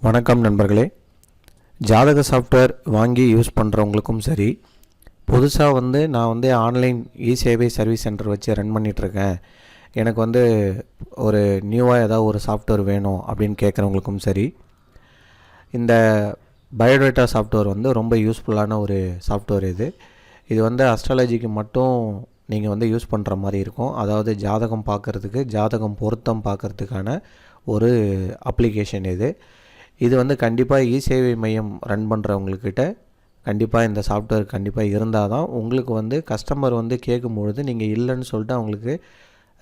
வணக்கம் நண்பர்களே. ஜாதக சாஃப்ட்வேர் வாங்கி யூஸ் பண்ணுறவங்களுக்கும் சரி, புதுசாக நான் ஆன்லைன் சேவை சர்வீஸ் சென்டர் வச்சு ரன் பண்ணிகிட்ருக்கேன், எனக்கு ஒரு நியூவாக ஏதாவது ஒரு சாஃப்ட்வேர் வேணும் அப்படின்னு கேட்குறவங்களுக்கும் சரி, இந்த பயோடேட்டா சாஃப்ட்வேர் ரொம்ப யூஸ்ஃபுல்லான ஒரு சாஃப்ட்வேர். இது அஸ்ட்ராலஜிக்கு மட்டும் நீங்கள் யூஸ் பண்ணுற மாதிரி இருக்கும். அதாவது ஜாதகம் பார்க்குறதுக்கு, ஜாதகம் பொருத்தம் பார்க்குறதுக்கான ஒரு அப்ளிகேஷன் இது கண்டிப்பாக சேவை மையம் ரன் பண்ணுறவங்கக்கிட்ட கண்டிப்பாக இந்த சாஃப்ட்வேர் கண்டிப்பாக இருந்தால் தான் உங்களுக்கு கஸ்டமர் கேட்கும்பொழுது நீங்கள் இல்லைன்னு சொல்லிட்டு அவங்களுக்கு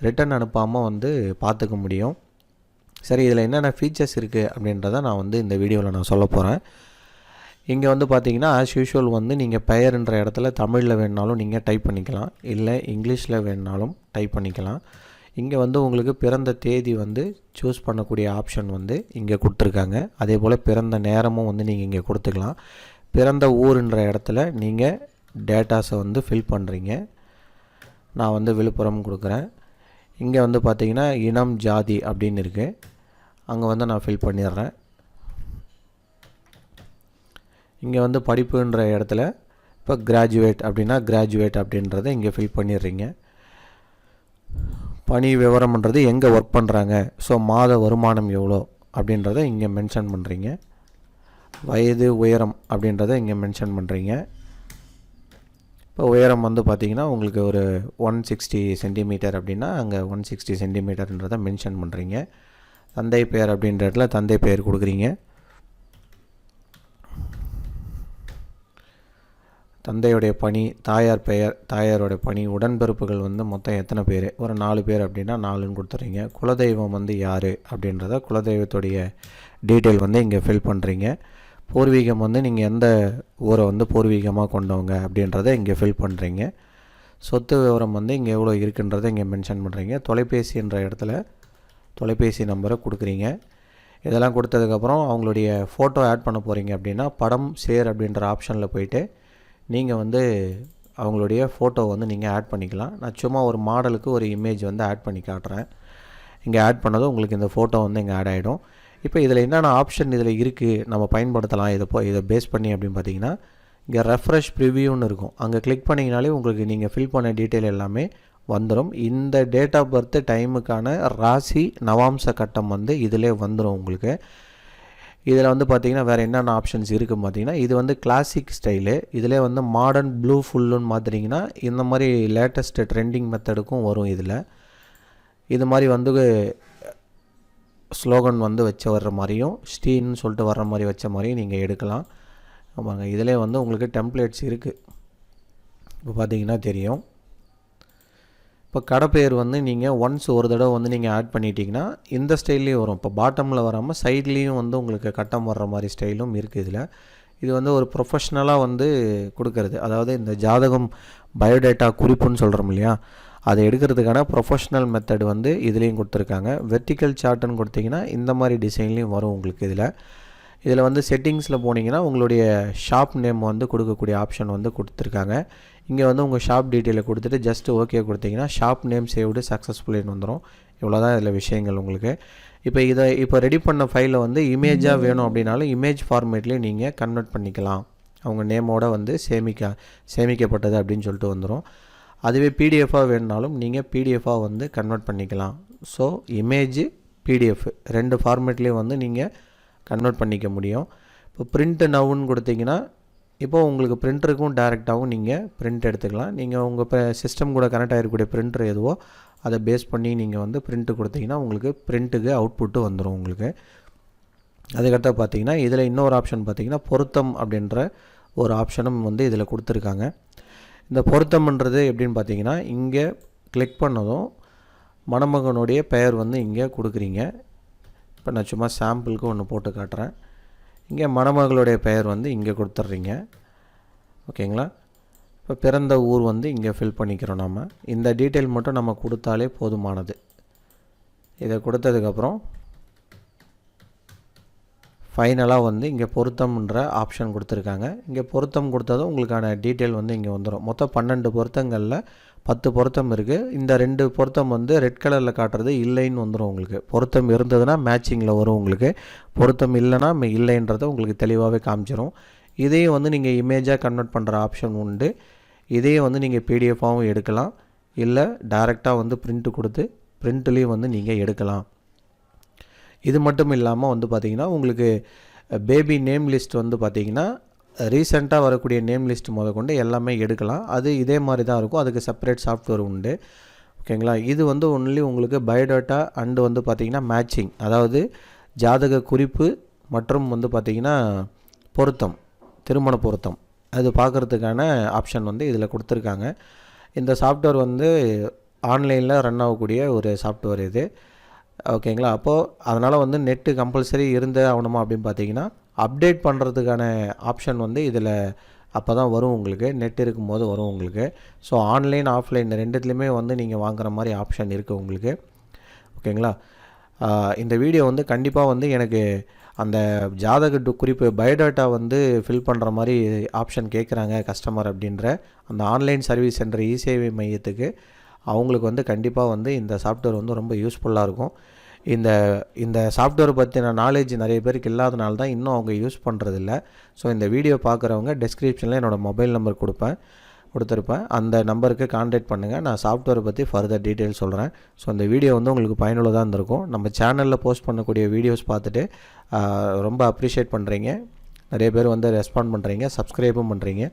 ரிட்டன் அனுப்பாமல் பார்த்துக்க முடியும். சரி, இதில் என்னென்ன ஃபீச்சர்ஸ் இருக்குது அப்படின்றத நான் இந்த வீடியோவில் நான் சொல்ல போகிறேன். இங்கே பார்த்தீங்கன்னா ஆஸ் யூஷுவல் நீங்கள் பெயர்ன்ற இடத்துல தமிழில் வேணுனாலும் நீங்கள் டைப் பண்ணிக்கலாம், இல்லை இங்கிலீஷில் வேணுனாலும் டைப் பண்ணிக்கலாம். இங்கே உங்களுக்கு பிறந்த தேதி சூஸ் பண்ணக்கூடிய ஆப்ஷன் இங்கே கொடுத்துருக்காங்க. அதே போல் பிறந்த நேரமும் நீங்கள் இங்கே கொடுத்துக்கலாம். பிறந்த ஊருன்ற இடத்துல நீங்கள் டேட்டாஸை ஃபில் பண்ணுறீங்க. நான் விழுப்புரம் கொடுக்குறேன். இங்கே பார்த்தீங்கன்னா இனம் ஜாதி அப்படின்னு இருக்குது, அங்கே நான் ஃபில் பண்ணிடுறேன். இங்கே படிப்புன்ற இடத்துல இப்போ கிராஜுவேட் அப்படின்னா கிராஜுவேட் அப்படின்றத இங்கே ஃபில் பண்ணிடுறீங்க. பணி விவரம்ன்றது எங்கே ஒர்க் பண்ணுறாங்க, ஸோ மாத வருமானம் எவ்வளோ அப்படின்றத இங்கே மென்ஷன் பண்ணுறீங்க. வயது உயரம் அப்படின்றத இங்கே மென்ஷன் பண்ணுறீங்க. இப்போ உயரம் பார்த்திங்கன்னா உங்களுக்கு ஒரு 160 சென்டிமீட்டர் அப்படின்னா அங்கே 160 சென்டிமீட்டர்ன்றதை மென்ஷன் பண்ணுறீங்க. தந்தை பெயர் அப்படின்ற இடத்துல தந்தை பெயர் கொடுக்குறீங்க. தந்தையுடைய பணி, தாயார் பெயர், தாயாரோடைய பணி, உடன்பிறப்புகள் மொத்தம் எத்தனை பேர், ஒரு 4 பேர் அப்படின்னா 4ன்னு கொடுத்துறீங்க. குலதெய்வம் யார் அப்படின்றத குலதெய்வத்துடைய டீட்டெயில் இங்கே ஃபில் பண்ணுறீங்க. பூர்வீகம் நீங்கள் எந்த ஊரை பூர்வீகமாக கொண்டவங்க அப்படின்றத இங்கே ஃபில் பண்ணுறீங்க. சொத்து விவரம் இங்கே எவ்வளோ இருக்குன்றதை இங்கே மென்ஷன் பண்ணுறீங்க. தொலைபேசின்ற இடத்துல தொலைபேசி நம்பரை கொடுக்குறீங்க. இதெல்லாம் கொடுத்ததுக்கப்புறம் அவங்களுடைய ஃபோட்டோ ஆட் பண்ண போகிறீங்க அப்படின்னா படம் ஷேர் அப்படின்ற ஆப்ஷனில் போயிட்டு நீங்கள் அவங்களுடைய ஃபோட்டோ நீங்கள் ஆட் பண்ணிக்கலாம். நான் சும்மா ஒரு மாடலுக்கு ஒரு இமேஜ் ஆட் பண்ணி காட்டுறேன். இங்கே ஆட் பண்ணதும் உங்களுக்கு இந்த ஃபோட்டோ இங்கே ஆட் ஆகிடும். இப்போ இதில் என்னென்ன ஆப்ஷன் இதில் இருக்குது நம்ம பயன்படுத்தலாம் இதை பேஸ் பண்ணி அப்படின்னு பார்த்தீங்கன்னா, இங்கே ரெஃப்ரெஷ் ப்ரிவியூன்னு இருக்கும். அங்கே கிளிக் பண்ணிங்கனாலே உங்களுக்கு நீங்கள் ஃபில் பண்ண டீட்டெயில் எல்லாமே வந்துடும். இந்த டேட் ஆஃப் பர்த்து டைமுக்கான ராசி நவாம்ச கட்டம் இதிலே வந்துடும் உங்களுக்கு. இதில் பார்த்தீங்கன்னா வேறு என்னென்ன ஆப்ஷன்ஸ் இருக்குது பார்த்தீங்கன்னா, இது கிளாசிக் ஸ்டைலு. இதிலே மாடர்ன் ப்ளூ ஃபுல்லுன்னு மாற்றிங்கன்னா இந்த மாதிரி லேட்டஸ்ட்டு ட்ரெண்டிங் மெத்தடுக்கும் வரும். இதில் இது மாதிரி ஸ்லோகன் வச்சு வர்ற மாதிரியும் ஸ்டீன்னு சொல்லிட்டு வர்ற மாதிரி வச்ச மாதிரியும் நீங்கள் எடுக்கலாம். ஆமாங்க, இதிலே உங்களுக்கு டெம்ப்ளேட்ஸ் இருக்குது. இப்போ பார்த்தீங்கன்னா தெரியும். இப்போ கடை பேர் நீங்கள் ஒன்ஸ் ஒரு தடவை நீங்கள் ஆட் பண்ணிட்டீங்கன்னா இந்த ஸ்டைல்லையும் வரும். இப்போ பாட்டமில் வராமல் சைட்லேயும் உங்களுக்கு கட்டம் வர்ற மாதிரி ஸ்டைலும் இருக்குது. இது ஒரு ப்ரொஃபஷ்னலாக கொடுக்கறது. அதாவது இந்த ஜாதகம் பயோடேட்டா குறிப்புன்னு சொல்கிறோம் இல்லையா, அதை எடுக்கிறதுக்கான ப்ரொஃபஷ்னல் மெத்தட் இதுலேயும் கொடுத்துருக்காங்க. வெர்டிக்கல் சார்ட்டுன்னு கொடுத்தீங்கன்னா இந்த மாதிரி டிசைன்லேயும் வரும் உங்களுக்கு. இதில் செட்டிங்ஸில் போனீங்கன்னா உங்களுடைய ஷாப் நேம் கொடுக்கக்கூடிய ஆப்ஷன் கொடுத்துருக்காங்க. இங்கே உங்கள் ஷாப் டீட்டெயிலை கொடுத்துட்டு ஜஸ்ட் ஓகே கொடுத்தீங்கன்னா ஷாப் நேம் சேவ்டு சக்ஸஸ்ஃபுல்லின்னு வந்துடும். இவ்வளோ தான் இதில் விஷயங்கள் உங்களுக்கு. இப்போ ரெடி பண்ண ஃபைலை இமேஜாக வேணும் அப்படின்னாலும் இமேஜ் ஃபார்மேட்லேயே நீங்கள் கன்வெர்ட் பண்ணிக்கலாம். அவங்க நேமோட சேமிக்கப்பட்டது அப்படின்னு சொல்லிட்டு வந்துடும். அதுவே பிடிஎஃபாக வேணுனாலும் நீங்கள் பிடிஎஃபாக கன்வெர்ட் பண்ணிக்கலாம். ஸோ இமேஜ் பிடிஎஃப் 2 ஃபார்மேட்லேயும் நீங்கள் கன்வெர்ட் பண்ணிக்க முடியும். இப்போ பிரிண்ட் நவுன்னு கொடுத்தீங்கன்னா இப்போது உங்களுக்கு பிரிண்டருக்கும் டேரெக்டாகவும் நீங்கள் பிரிண்ட் எடுத்துக்கலாம். நீங்கள் உங்கள் சிஸ்டம் கூட கனெக்ட் ஆகிருக்கக்கூடிய பிரிண்டர் எதுவோ அதை பேஸ் பண்ணி நீங்கள் பிரிண்ட்டு கொடுத்தீங்கன்னா உங்களுக்கு பிரிண்ட்டுக்கு அவுட்புட்டு வந்துடும் உங்களுக்கு. அதுக்கடுத்து பார்த்தீங்கன்னா இதில் இன்னொரு ஆப்ஷன் பார்த்தீங்கன்னா பொருத்தம் அப்படின்ற ஒரு ஆப்ஷனும் இதில் கொடுத்துருக்காங்க. இந்த பொருத்தம்ன்றது எப்படின்னு பார்த்தீங்கன்னா, இங்கே கிளிக் பண்ணதும் மணமகனுடைய பெயர் இங்கே கொடுக்குறீங்க. இப்போ நான் சும்மா சாம்பிளுக்கு ஒன்று போட்டு காட்டுறேன். இங்கே மணமகளுடைய பெயர் இங்கே கொடுத்துட்றீங்க. ஓகேங்களா? இப்போ பிறந்த ஊர் இங்கே ஃபில் பண்ணிக்கிறோம். நம்ம இந்த டீட்டெயில் மட்டும் நம்ம கொடுத்தாலே போதுமானது. இதை கொடுத்ததுக்கப்புறம் ஃபைனலாக இங்கே பொருத்தம்ன்ற ஆப்ஷன் கொடுத்துருக்காங்க. இங்கே பொருத்தம் கொடுத்ததும் உங்களுக்கான டீட்டெயில் இங்கே வந்துடும். மொத்தம் 12 பொருத்தங்களில் 10 பொருத்தம் இருக்குது. இந்த 2 பொருத்தம் வந்து ரெட் கலரில் காட்டுறது இல்லைன்னு வந்துடும் உங்களுக்கு. பொருத்தம் இருந்ததுன்னா மேட்சிங்கில் வரும் உங்களுக்கு. பொருத்தம் இல்லைன்னா இல்லைன்றதை உங்களுக்கு தெளிவாகவே காமிச்சிடும். இதையும் வந்து நீங்கள் இமேஜாக கன்வெர்ட் பண்ணுற ஆப்ஷன் உண்டு. இதையும் வந்து நீங்கள் பிடிஎஃபாகவும் எடுக்கலாம், இல்லை டைரெக்டாக வந்து பிரிண்ட்டு கொடுத்து பிரிண்ட்லேயும் வந்து நீங்கள் எடுக்கலாம். இது மட்டும் இல்லாமல் வந்து பார்த்திங்கன்னா உங்களுக்கு பேபி நேம் லிஸ்ட் வந்து பார்த்திங்கன்னா ரீசெண்டாக வரக்கூடிய நேம் லிஸ்ட் முதற்கொண்டு எல்லாமே எடுக்கலாம். அது இதே மாதிரி தான் இருக்கும். அதுக்கு செப்பரேட் சாஃப்ட்வேர் உண்டு. ஓகேங்களா. இது வந்து ஒன்லி உங்களுக்கு பயோடேட்டா அண்டு வந்து பார்த்திங்கன்னா மேட்சிங், அதாவது ஜாதக குறிப்பு மற்றும் வந்து பார்த்திங்கன்னா பொருத்தம், திருமண பொருத்தம் அது பார்க்குறதுக்கான ஆப்ஷன் வந்து இதில் கொடுத்துருக்காங்க. இந்த சாஃப்ட்வேர் வந்து ஆன்லைனில் ரன் ஆகக்கூடிய ஒரு சாஃப்ட்வேர் இது. ஓகேங்களா. அப்போது அதனால் வந்து நெட்டு கம்பல்சரி இருந்தே ஆகணுமா அப்படின்னு பார்த்தீங்கன்னா அப்டேட் பண்ணுறதுக்கான ஆப்ஷன் வந்து இதில் அப்போ தான் வரும் உங்களுக்கு. நெட் இருக்கும்போது வரும் உங்களுக்கு. ஸோ ஆன்லைன் ஆஃப்லைன் ரெண்டுத்துலேயுமே வந்து நீங்கள் வாங்குகிற மாதிரி ஆப்ஷன் இருக்குது உங்களுக்கு. ஓகேங்களா. இந்த வீடியோ வந்து கண்டிப்பாக வந்து எனக்கு அந்த ஜாதக குறிப்பு பயோடேட்டா வந்து ஃபில் பண்ணுற மாதிரி ஆப்ஷன் கேட்குறாங்க கஸ்டமர் அப்படின்ற அந்த ஆன்லைன் சர்வீஸ் சென்டர் இசேவை மையத்துக்கு அவங்களுக்கு வந்து கண்டிப்பாக வந்து இந்த சாஃப்ட்வேர் வந்து ரொம்ப யூஸ்ஃபுல்லாக இருக்கும். இந்த சாஃப்ட்வேர் பற்றின நாலேஜ் நிறைய பேருக்கு இல்லாதனால தான் இன்னும் அவங்க யூஸ் பண்ணுறதில்ல. ஸோ இந்த வீடியோ பார்க்குறவங்க டெஸ்கிரிப்ஷனில் என்னோடய மொபைல் நம்பர் கொடுத்துருப்பேன். அந்த நம்பருக்கு கான்டாக்ட் பண்ணுங்கள். நான் சாஃப்ட்வேரை பற்றி ஃபர்தர் டீட்டெயில் சொல்கிறேன். ஸோ இந்த வீடியோ வந்து உங்களுக்கு பயனுள்ளதாக இருந்திருக்கும். நம்ம சேனலில் போஸ்ட் பண்ணக்கூடிய வீடியோஸ் பார்த்துட்டு ரொம்ப அப்ரிஷியேட் பண்ணுறீங்க. நிறைய பேர் வந்து ரெஸ்பாண்ட் பண்ணுறீங்க, சப்ஸ்கிரைபும் பண்ணுறீங்க.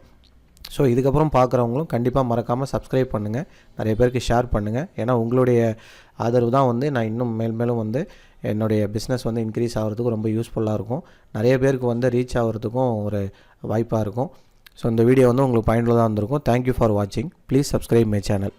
ஸோ இதுக்கப்புறம் பார்க்குறவங்களும் கண்டிப்பாக மறக்காமல் சப்ஸ்கிரைப் பண்ணுங்கள், நிறைய பேருக்கு ஷேர் பண்ணுங்கள். ஏன்னா உங்களுடைய ஆதரவு தான் வந்து நான் இன்னும் மேலும் வந்து என்னுடைய பிஸ்னஸ் வந்து இன்க்ரீஸ் ஆகிறதுக்கும் ரொம்ப யூஸ்ஃபுல்லாக இருக்கும். நிறைய பேருக்கு வந்து ரீச் ஆகிறதுக்கும் ஒரு வாய்ப்பாக இருக்கும். ஸோ இந்த வீடியோ வந்து உங்களுக்கு பயனுள்ளதாக இருந்திருக்கும். தேங்க்யூ ஃபார் வாட்சிங். Please subscribe my channel.